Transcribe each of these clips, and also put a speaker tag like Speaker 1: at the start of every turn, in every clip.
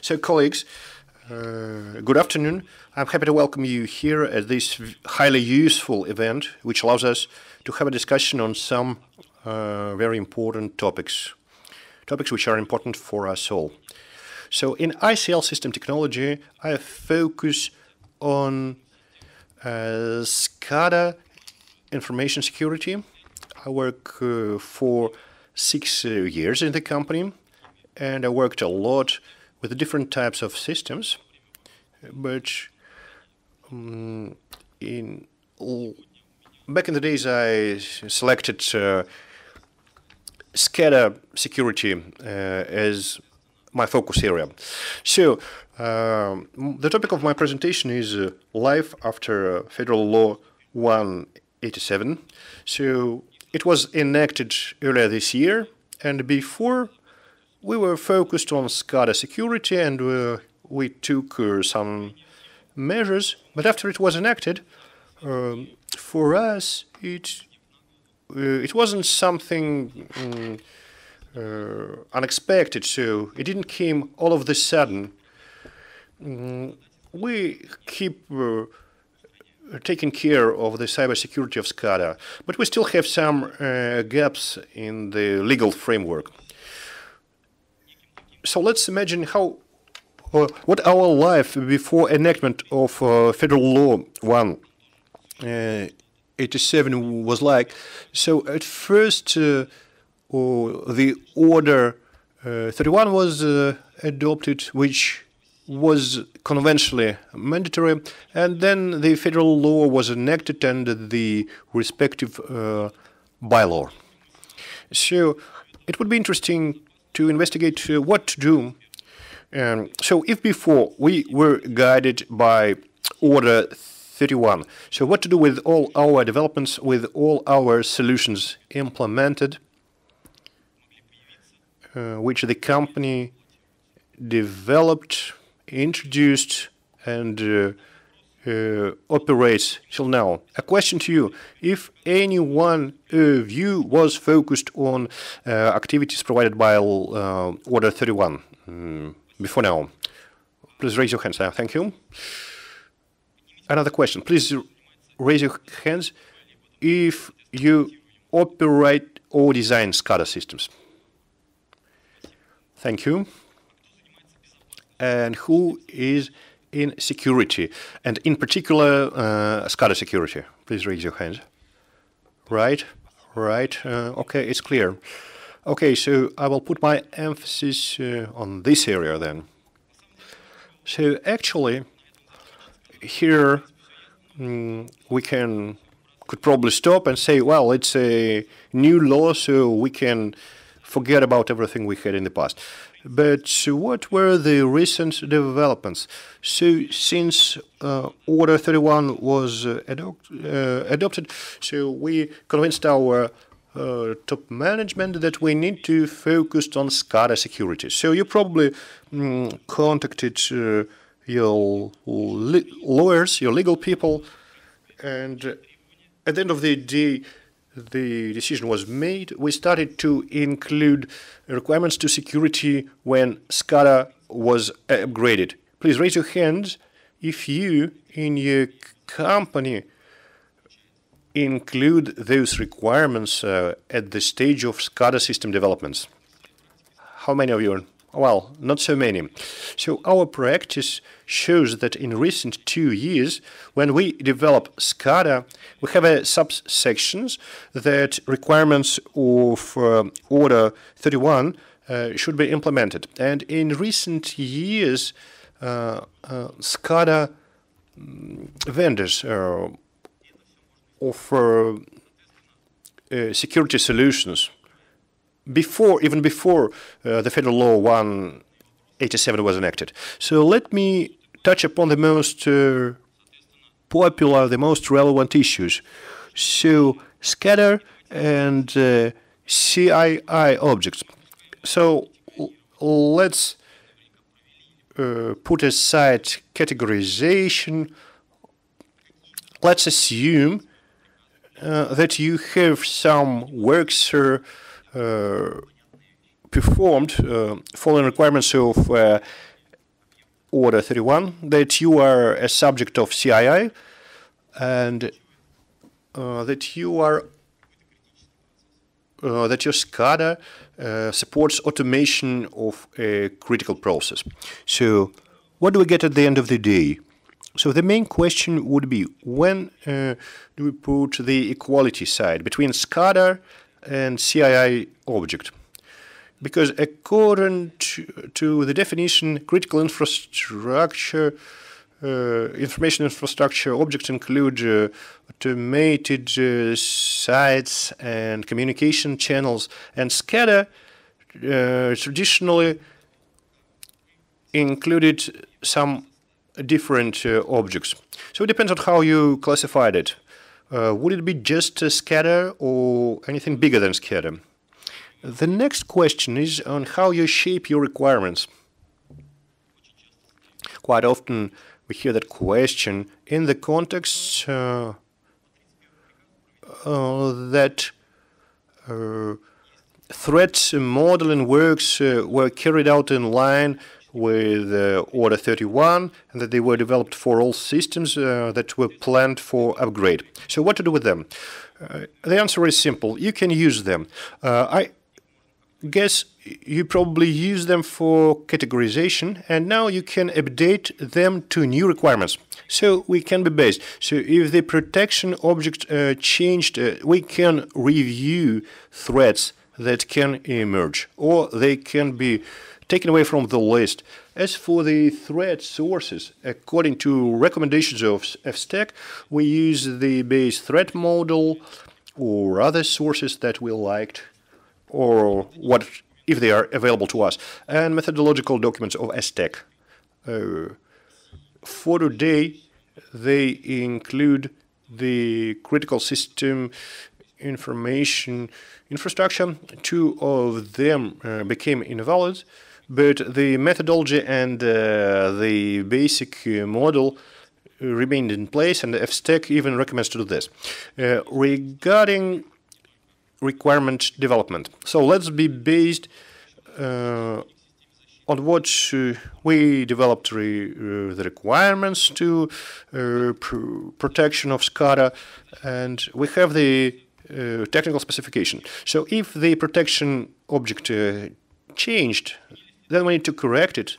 Speaker 1: So, colleagues, good afternoon. I'm happy to welcome you here at this highly useful event, which allows us to have a discussion on some very important topics which are important for us all. So, in ICL System Technology, I focus on SCADA information security. I work for 6 years in the company, and I worked a lot with different types of systems. But back in the days, I selected SCADA security as my focus area. So the topic of my presentation is life after Federal Law 187. So it was enacted earlier this year, and before we were focused on SCADA security, and we took some measures. But after it was enacted, for us it wasn't something unexpected. So it didn't come all of a sudden. We keep taking care of the cybersecurity of SCADA, but we still have some gaps in the legal framework. So let's imagine what our life before enactment of Federal Law 187 was like. So at first, the Order 31 was adopted, which was conventionally mandatory, and then the federal law was enacted and the respective bylaw. So it would be interesting to investigate what to do. So if before we were guided by Order 31, so what to do with all our developments, with all our solutions implemented, which the company developed, introduced, and operates till now. A question to you: if any one of you was focused on activities provided by Order 31 before now, please raise your hands. Thank you. Another question. Please raise your hands if you operate or design SCADA systems. Thank you. And who is in security, and in particular SCADA security? Please raise your hands. Right. Okay, it's clear. Okay, so I will put my emphasis on this area then. So actually, here we could probably stop and say, well, it's a new law, so we can forget about everything we had in the past. But what were the recent developments? So since Order 31 was adopted, so we convinced our top management that we need to focus on SCADA security. So you probably contacted your lawyers, your legal people, and at the end of the day, the decision was made. We started to include requirements to security when SCADA was upgraded. Please raise your hands if you, in your company, include those requirements at the stage of SCADA system developments. How many of you? Well, not so many. So our practice shows that in recent 2 years, when we develop SCADA, we have subsections that requirements of Order 31 should be implemented. And in recent years, SCADA vendors offer security solutions even before the Federal Law 187 was enacted. So let me touch upon the most popular, the most relevant issues. So SCADA and CII objects. So let's put aside categorization. Let's assume that you have some works performed following requirements of Order 31 that you are a subject of CII and that your SCADA supports automation of a critical process. So what do we get at the end of the day? So the main question would be, when do we put the equality side between SCADA and CII object? Because according to the definition, critical infrastructure, information infrastructure objects include automated sites and communication channels, and SCADA traditionally included some different objects. So it depends on how you classified it. Would it be just SCADA or anything bigger than SCADA? The next question is on how you shape your requirements. Quite often we hear that question in the context that threat modeling works were carried out in line with Order 31 and that they were developed for all systems that were planned for upgrade. So what to do with them? The answer is simple. You can use them. I guess you probably use them for categorization, and now you can update them to new requirements. So we can be based. So if the protection object changed, we can review threats that can emerge, or they can be taken away from the list. As for the threat sources, according to recommendations of FSTEC, we use the base threat model or other sources that we liked, or what if they are available to us, and methodological documents of STEC. For today, they include the critical system information infrastructure. 2 of them became invalid, but the methodology and the basic model remained in place, and the FSTEC even recommends to do this. Regarding requirement development. So let's be based on what we developed the requirements to protection of SCADA, and we have the technical specification. So if the protection object changed, then we need to correct it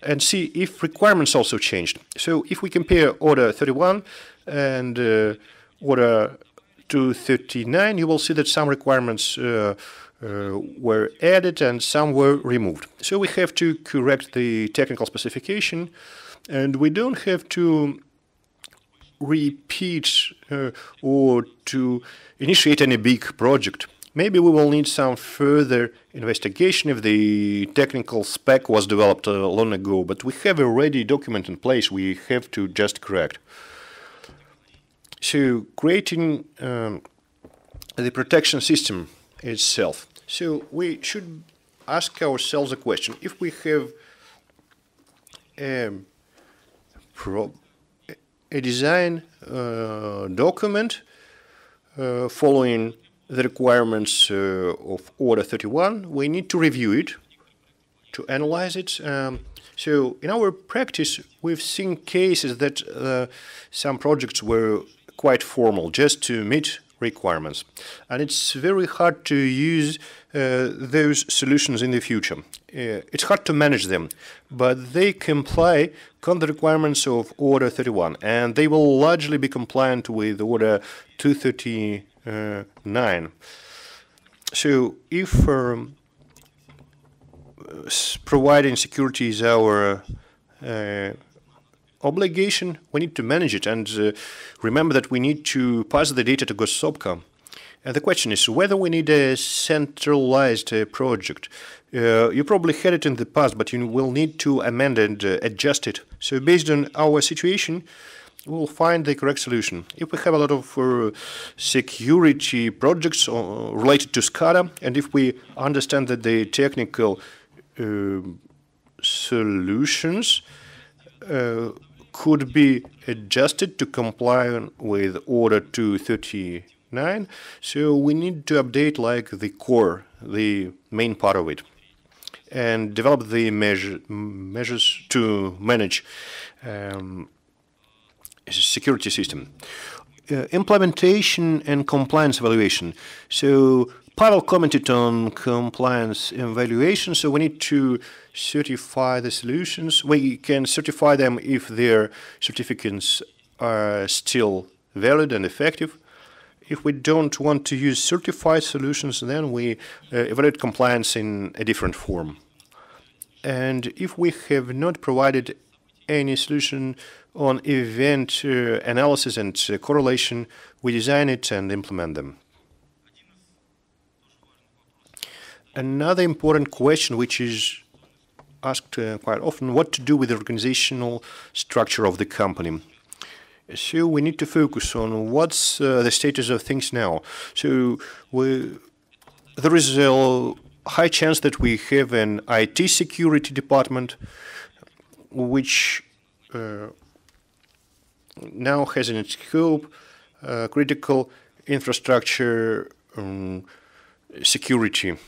Speaker 1: and see if requirements also changed. So if we compare Order 31 and Order 239, you will see that some requirements were added and some were removed. So we have to correct the technical specification, and we don't have to repeat or to initiate any big project. Maybe we will need some further investigation if the technical spec was developed long ago, but we have a ready document in place we have to just correct. So creating the protection system itself. So we should ask ourselves a question. If we have a design document following the requirements of Order 31, we need to review it, to analyze it. So in our practice, we've seen cases that some projects were quite formal, just to meet requirements. And it's very hard to use those solutions in the future. It's hard to manage them, but they comply with the requirements of Order 31, and they will largely be compliant with Order 239. So if providing security is our obligation, we need to manage it, and remember that we need to pass the data to Gossopka. And the question is whether we need a centralized project. You probably had it in the past, but you will need to amend and adjust it. So based on our situation, we'll find the correct solution. If we have a lot of security projects related to SCADA, and if we understand that the technical solutions could be adjusted to comply with Order 239, so we need to update like the core, the main part of it. and develop the measures to manage a security system. Implementation and compliance evaluation. So Pavel commented on compliance evaluation, so we need to certify the solutions. We can certify them if their certificates are still valid and effective. If we don't want to use certified solutions, then we evaluate compliance in a different form. And if we have not provided any solution on event analysis and correlation, we design it and implement them. Another important question which is asked quite often, what to do with the organizational structure of the company. So we need to focus on what's the status of things now. So there is a high chance that we have an IT security department which now has in its scope critical infrastructure security.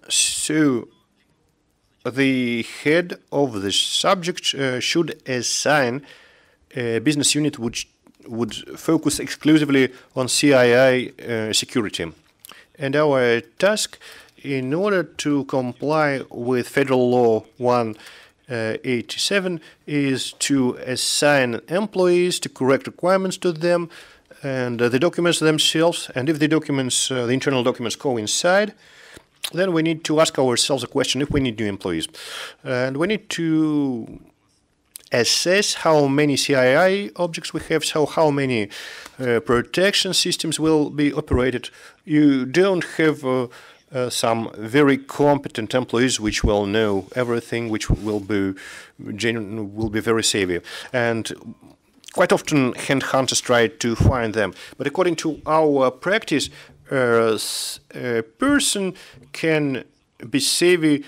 Speaker 1: So the head of the subject should assign a business unit which would focus exclusively on CII security. And our task, in order to comply with Federal Law 187, is to assign employees to correct requirements to them and the documents themselves. And if the documents, the internal documents coincide, then we need to ask ourselves a question if we need new employees. And we need to assess how many CII objects we have, so how many protection systems will be operated. You don't have some very competent employees which will know everything, which will be very savvy. And quite often headhunters try to find them. But according to our practice, a person can be savvy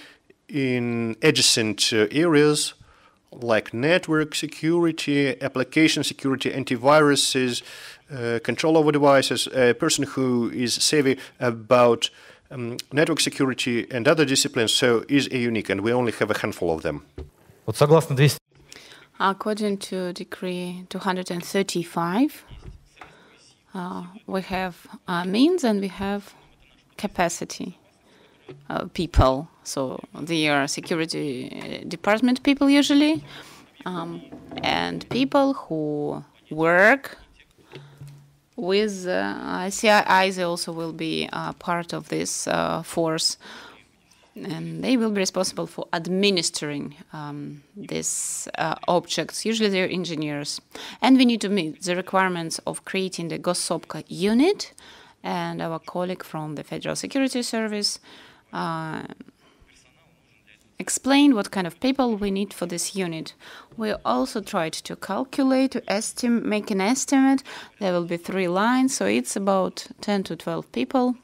Speaker 1: in adjacent areas like network security, application security, antiviruses, control over devices. A person who is savvy about network security and other disciplines, so is a unique, and we only have a handful of them.
Speaker 2: According to Decree 235, we have means and we have capacity people. So they are security department people usually, and people who work with CII, they also will be part of this force, and they will be responsible for administering these objects. Usually they're engineers. And we need to meet the requirements of creating the Gossopka unit, and our colleague from the Federal Security Service explained what kind of people we need for this unit. We also tried to calculate, to make an estimate. There will be 3 lines, so it's about 10 to 12 people.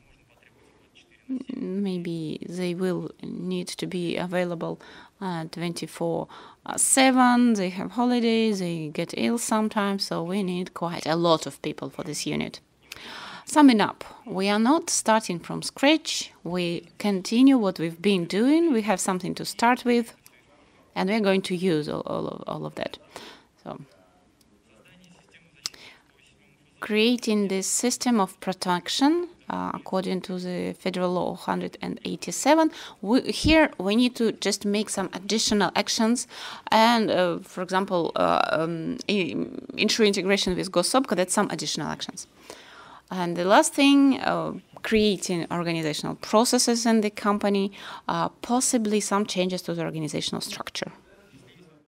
Speaker 2: Maybe they will need to be available 24/7. They have holidays, they get ill sometimes, so we need quite a lot of people for this unit. Summing up, we are not starting from scratch. We continue what we've been doing. We have something to start with, and we're going to use all of that. So, creating this system of protection according to the Federal Law 187, here we need to just make some additional actions, and for example, ensure integration with Gossopka. That's some additional actions. And the last thing, creating organizational processes in the company, possibly some changes to the organizational structure.